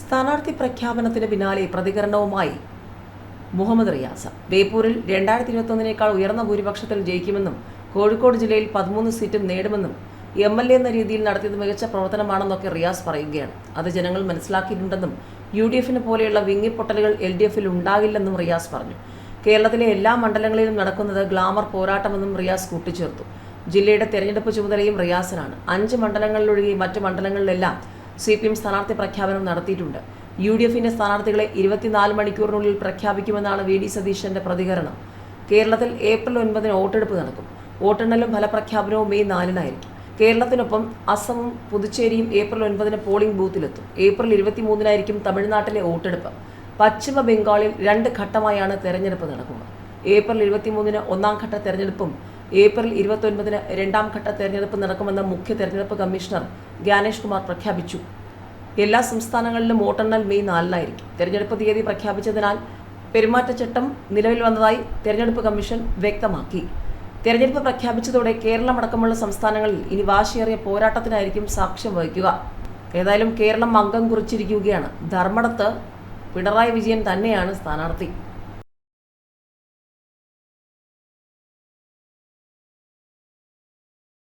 സ്ഥാനാർത്ഥി പ്രഖ്യാപനത്തിന് പിന്നാലെ പ്രതികരണവുമായി മുഹമ്മദ് റിയാസ്. ബേപ്പൂരിൽ 2021 ഉയർന്ന ഭൂരിപക്ഷത്തിൽ ജയിക്കുമെന്നും കോഴിക്കോട് ജില്ലയിൽ 13 സീറ്റും നേടുമെന്നും MLA എന്ന രീതിയിൽ നടത്തിയത് മികച്ച പ്രവർത്തനമാണെന്നൊക്കെ റിയാസ് പറയുകയാണ്. അത് ജനങ്ങൾ മനസ്സിലാക്കിയിട്ടുണ്ടെന്നും UDF-ന് പോലെയുള്ള വിങ്ങിപ്പൊട്ടലുകൾ LDF-ൽ ഉണ്ടാകില്ലെന്നും റിയാസ് പറഞ്ഞു. കേരളത്തിലെ എല്ലാ മണ്ഡലങ്ങളിലും നടക്കുന്നത് ഗ്ലാമർ പോരാട്ടമെന്നും റിയാസ് കൂട്ടിച്ചേർത്തു. ജില്ലയുടെ തെരഞ്ഞെടുപ്പ് ചുമതലയും റിയാസിനാണ്. 5 മണ്ഡലങ്ങളിലൊഴികെ മറ്റ് മണ്ഡലങ്ങളിലെല്ലാം CPM സ്ഥാനാർത്ഥി പ്രഖ്യാപനം നടത്തിയിട്ടുണ്ട്. UDF-ന്റെ സ്ഥാനാർത്ഥികളെ 24 മണിക്കൂറിനുള്ളിൽ പ്രഖ്യാപിക്കുമെന്നാണ് VD സതീശന്റെ പ്രതികരണം. കേരളത്തിൽ ഏപ്രിൽ 9 വോട്ടെടുപ്പ് നടക്കും. വോട്ടെണ്ണലും ഫലപ്രഖ്യാപനവും മെയ് 4-നായിരിക്കും. കേരളത്തിനൊപ്പം അസമും പുതുച്ചേരിയും ഏപ്രിൽ 9 പോളിംഗ് ബൂത്തിലെത്തും. ഏപ്രിൽ 23-നായിരിക്കും തമിഴ്നാട്ടിലെ വോട്ടെടുപ്പ്. പശ്ചിമ ബംഗാളിൽ 2 ഘട്ടമായാണ് തെരഞ്ഞെടുപ്പ് നടക്കുക. ഏപ്രിൽ 23-ന് 1ാം ഘട്ട തെരഞ്ഞെടുപ്പും ഏപ്രിൽ 29-ന് 2ാം ഘട്ട തെരഞ്ഞെടുപ്പ് നടക്കുമെന്ന് മുഖ്യ തെരഞ്ഞെടുപ്പ് കമ്മീഷണർ ജ്ഞാനേഷ് കുമാർ പ്രഖ്യാപിച്ചു. എല്ലാ സംസ്ഥാനങ്ങളിലും വോട്ടെണ്ണൽ മെയ് 4-നായിരിക്കും. തെരഞ്ഞെടുപ്പ് തീയതി പ്രഖ്യാപിച്ചതിനാൽ പെരുമാറ്റച്ചട്ടം നിലവിൽ വന്നതായി തെരഞ്ഞെടുപ്പ് കമ്മീഷൻ വ്യക്തമാക്കി. തെരഞ്ഞെടുപ്പ് പ്രഖ്യാപിച്ചതോടെ കേരളമടക്കമുള്ള സംസ്ഥാനങ്ങളിൽ ഇനി വാശിയേറിയ പോരാട്ടത്തിനായിരിക്കും സാക്ഷ്യം വഹിക്കുക. ഏതായാലും കേരളം അംഗം കുറിച്ചിരിക്കുകയാണ്. ധർമ്മടത്ത് പിണറായി വിജയൻ തന്നെയാണ് സ്ഥാനാർത്ഥി.